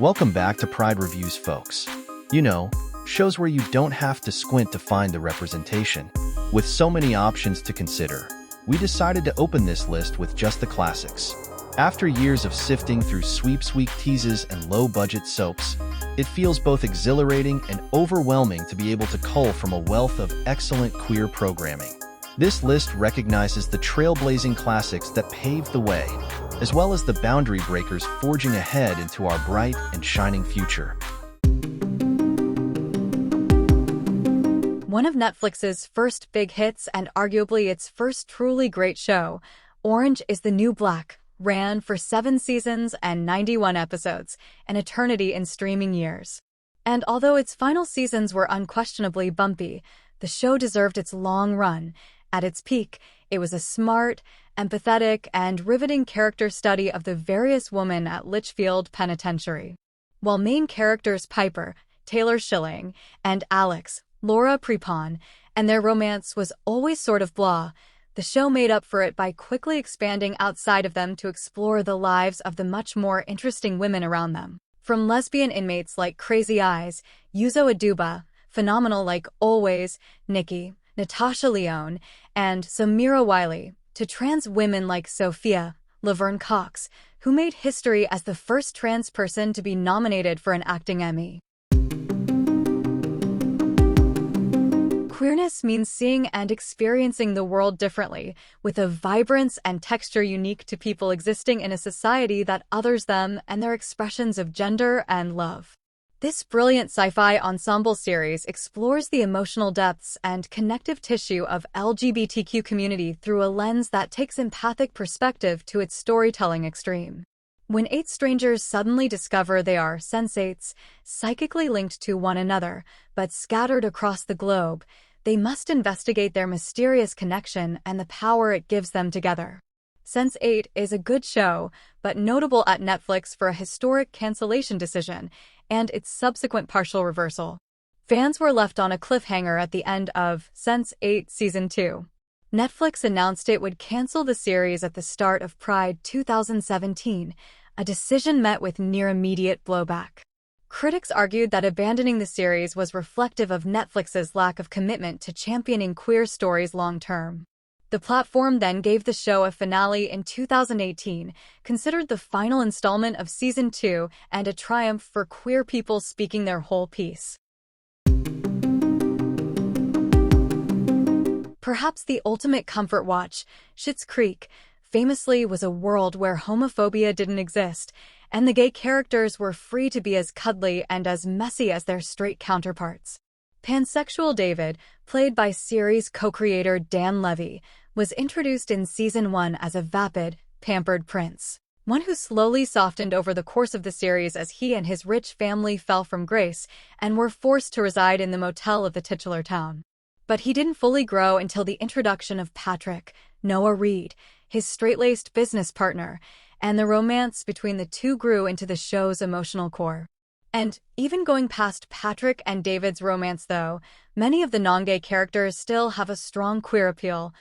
Welcome back to Pride Reviews, folks. You know, shows where you don't have to squint to find the representation. With so many options to consider, we decided to open this list with just the classics. After years of sifting through sweeps, weak teases, and low-budget soaps, it feels both exhilarating and overwhelming to be able to cull from a wealth of excellent queer programming. This list recognizes the trailblazing classics that paved the way, as well as the boundary breakers forging ahead into our bright and shining future. One of Netflix's first big hits and arguably its first truly great show, Orange is the New Black, ran for 7 seasons and 91 episodes, an eternity in streaming years. And although its final seasons were unquestionably bumpy, the show deserved its long run. At its peak, it was a smart, empathetic, and riveting character study of the various women at Litchfield Penitentiary. While main characters Piper, Taylor Schilling, and Alex, Laura Prepon, and their romance was always sort of blah, the show made up for it by quickly expanding outside of them to explore the lives of the much more interesting women around them. From lesbian inmates like Crazy Eyes, Yuzo Aduba, phenomenal like Always, Nikki, Natasha Lyonne, and Samira Wiley, to trans women like Sophia, Laverne Cox, who made history as the first trans person to be nominated for an acting Emmy. Queerness means seeing and experiencing the world differently, with a vibrance and texture unique to people existing in a society that others them and their expressions of gender and love. This brilliant sci-fi ensemble series explores the emotional depths and connective tissue of LGBTQ community through a lens that takes empathic perspective to its storytelling extreme. When 8 strangers suddenly discover they are sensates, psychically linked to one another, but scattered across the globe, they must investigate their mysterious connection and the power it gives them together. Sense8 is a good show, but notable at Netflix for a historic cancellation decision and its subsequent partial reversal. Fans were left on a cliffhanger at the end of Sense8 Season 2. Netflix announced it would cancel the series at the start of Pride 2017, a decision met with near-immediate blowback. Critics argued that abandoning the series was reflective of Netflix's lack of commitment to championing queer stories long-term. The platform then gave the show a finale in 2018, considered the final installment of Season 2 and a triumph for queer people speaking their whole piece. Perhaps the ultimate comfort watch, Schitt's Creek, famously was a world where homophobia didn't exist, and the gay characters were free to be as cuddly and as messy as their straight counterparts. Pansexual David, played by series co-creator Dan Levy, was introduced in Season 1 as a vapid, pampered prince, one who slowly softened over the course of the series as he and his rich family fell from grace and were forced to reside in the motel of the titular town. But he didn't fully grow until the introduction of Patrick, Noah Reed, his straight-laced business partner, and the romance between the two grew into the show's emotional core. And even going past Patrick and David's romance though, many of the non-gay characters still have a strong queer appeal.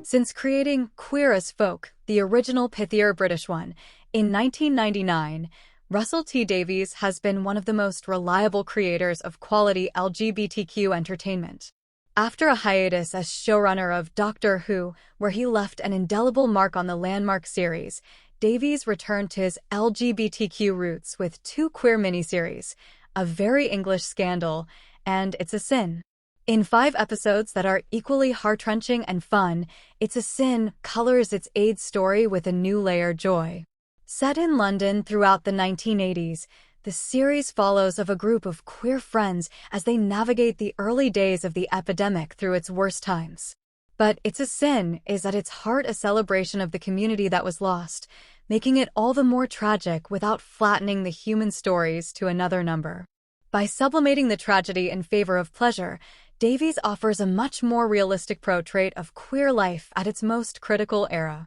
Since creating Queer as Folk, the original pithier British one, in 1999, Russell T Davies has been one of the most reliable creators of quality LGBTQ entertainment. After a hiatus as showrunner of Doctor Who, where he left an indelible mark on the landmark series, Davies returned to his LGBTQ roots with 2 queer miniseries, A Very English Scandal and It's a Sin. In 5 episodes that are equally heart-wrenching and fun, It's a Sin colors its AIDS story with a new layer of joy. Set in London throughout the 1980s, the series follows of a group of queer friends as they navigate the early days of the epidemic through its worst times. But It's a Sin is at its heart a celebration of the community that was lost, making it all the more tragic without flattening the human stories to another number. By sublimating the tragedy in favor of pleasure, Davies offers a much more realistic portrait of queer life at its most critical era.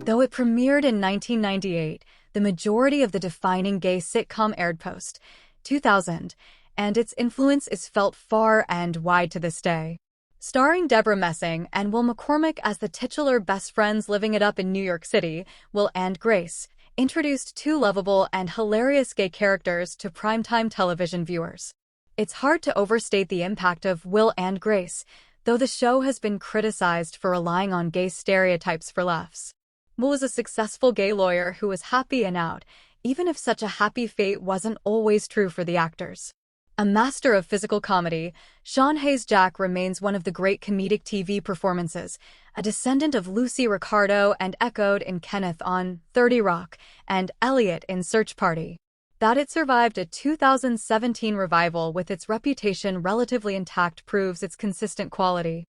Though it premiered in 1998, the majority of the defining gay sitcom aired post-2000, and its influence is felt far and wide to this day. Starring Deborah Messing and Will McCormick as the titular best friends living it up in New York City, Will and Grace introduced two lovable and hilarious gay characters to primetime television viewers. It's hard to overstate the impact of Will and Grace, though the show has been criticized for relying on gay stereotypes for laughs. Will was a successful gay lawyer who was happy and out, even if such a happy fate wasn't always true for the actors. A master of physical comedy, Sean Hayes' Jack remains one of the great comedic TV performances, a descendant of Lucy Ricardo and echoed in Kenneth on 30 Rock and Elliot in Search Party. That it survived a 2017 revival with its reputation relatively intact proves its consistent quality.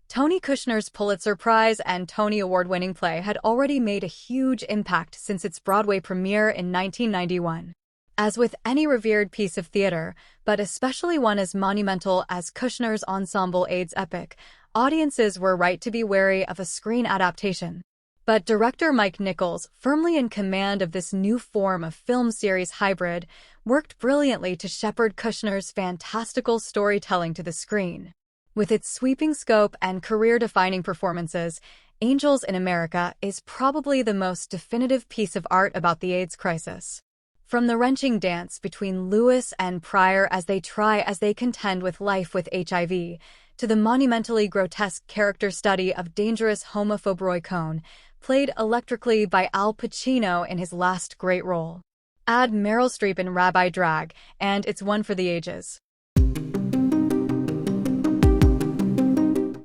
Tony Kushner's Pulitzer Prize and Tony Award-winning play had already made a huge impact since its Broadway premiere in 1991. As with any revered piece of theater, but especially one as monumental as Kushner's ensemble aids epic, audiences were right to be wary of a screen adaptation. But director Mike Nichols, firmly in command of this new form of film series hybrid, worked brilliantly to shepherd Kushner's fantastical storytelling to the screen. With its sweeping scope and career-defining performances, Angels in America is probably the most definitive piece of art about the AIDS crisis. From the wrenching dance between Lewis and Pryor as they contend with life with HIV, to the monumentally grotesque character study of dangerous homophobe Roy Cohn, played electrically by Al Pacino in his last great role. Add Meryl Streep in Rabbi Drag, and it's one for the ages.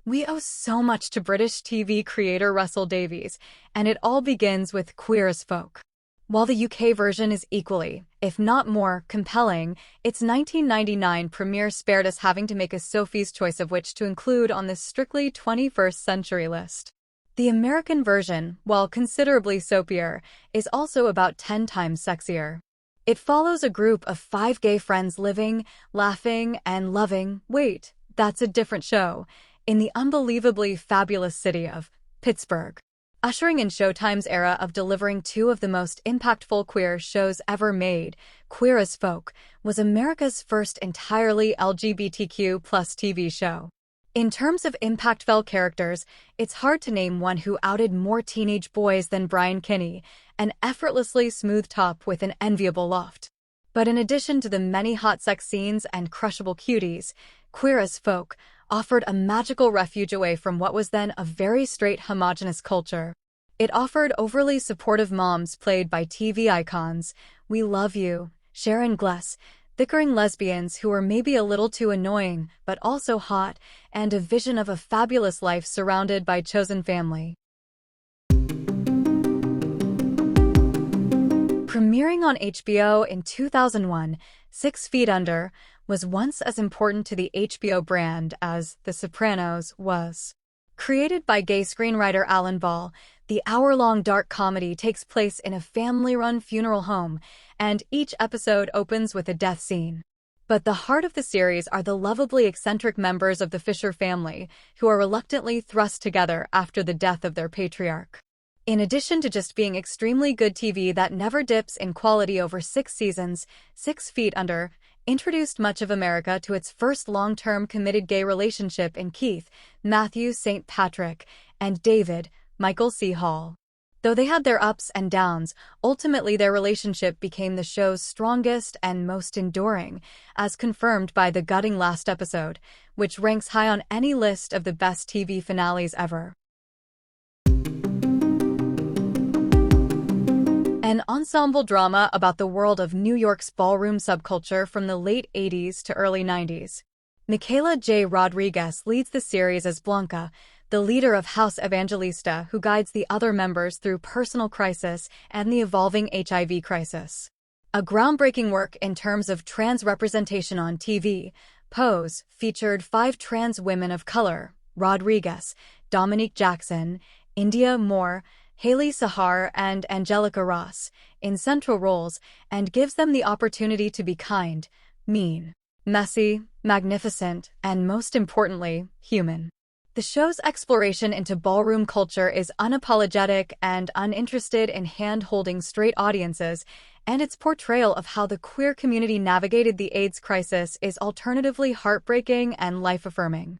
We owe so much to British TV creator Russell Davies, and it all begins with Queer as Folk. While the UK version is equally, if not more, compelling, its 1999 premiere spared us having to make a Sophie's choice of which to include on this strictly 21st century list. The American version, while considerably soapier, is also about 10 times sexier. It follows a group of 5 gay friends living, laughing, and loving, wait, that's a different show, in the unbelievably fabulous city of Pittsburgh. Ushering in Showtime's era of delivering 2 of the most impactful queer shows ever made, Queer as Folk was America's first entirely LGBTQ+ TV show. In terms of impactful characters, it's hard to name one who outed more teenage boys than Brian Kinney, an effortlessly smooth top with an enviable loft. But in addition to the many hot sex scenes and crushable cuties, Queer as Folk offered a magical refuge away from what was then a very straight homogenous culture. It offered overly supportive moms played by TV icons, We Love You, Sharon Gless, bickering lesbians who were maybe a little too annoying but also hot, and a vision of a fabulous life surrounded by chosen family. Premiering on HBO in 2001, 6 Feet Under was once as important to the HBO brand as The Sopranos was. Created by gay screenwriter Alan Ball, the hour-long dark comedy takes place in a family-run funeral home, and each episode opens with a death scene. But the heart of the series are the lovably eccentric members of the Fisher family, who are reluctantly thrust together after the death of their patriarch. In addition to just being extremely good TV that never dips in quality over 6 seasons, 6 Feet Under introduced much of America to its first long-term committed gay relationship in Keith, Matthew St. Patrick, and David, Michael C. Hall. Though they had their ups and downs, ultimately their relationship became the show's strongest and most enduring, as confirmed by the gutting last episode, which ranks high on any list of the best TV finales ever. An ensemble drama about the world of New York's ballroom subculture from the late 80s to early 90s. Michaela J. Rodriguez leads the series as Blanca, the leader of House Evangelista who guides the other members through personal crisis and the evolving HIV crisis. A groundbreaking work in terms of trans representation on TV, Pose featured 5 trans women of color, Rodriguez, Dominique Jackson, India Moore, Haley Sahar, and Angelica Ross, in central roles, and gives them the opportunity to be kind, mean, messy, magnificent, and most importantly, human. The show's exploration into ballroom culture is unapologetic and uninterested in hand-holding straight audiences, and its portrayal of how the queer community navigated the AIDS crisis is alternatively heartbreaking and life-affirming.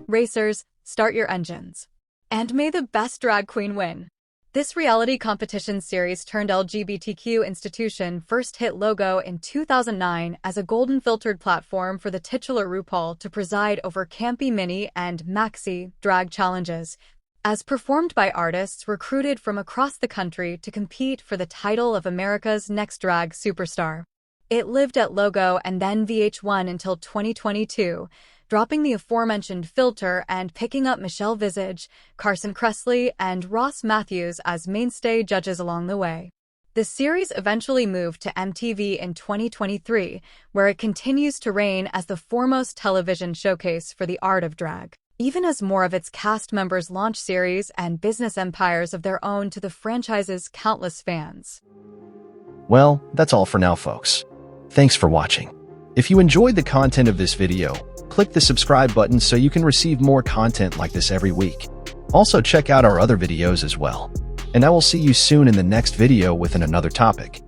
Racers, start your engines. And may the best drag queen win. This reality competition series turned LGBTQ institution first hit logo in 2009 as a golden-filtered platform for the titular RuPaul to preside over campy mini and maxi drag challenges, as performed by artists recruited from across the country to compete for the title of America's Next Drag Superstar. It lived at Logo and then VH1 until 2022, dropping the aforementioned filter and picking up Michelle Visage, Carson Kressley, and Ross Matthews as mainstay judges along the way. The series eventually moved to MTV in 2023, where it continues to reign as the foremost television showcase for the art of drag, even as more of its cast members launch series and business empires of their own to the franchise's countless fans. Well, that's all for now, folks. Thanks for watching. If you enjoyed the content of this video, click the subscribe button so you can receive more content like this every week. Also check out our other videos as well. And I will see you soon in the next video with another topic.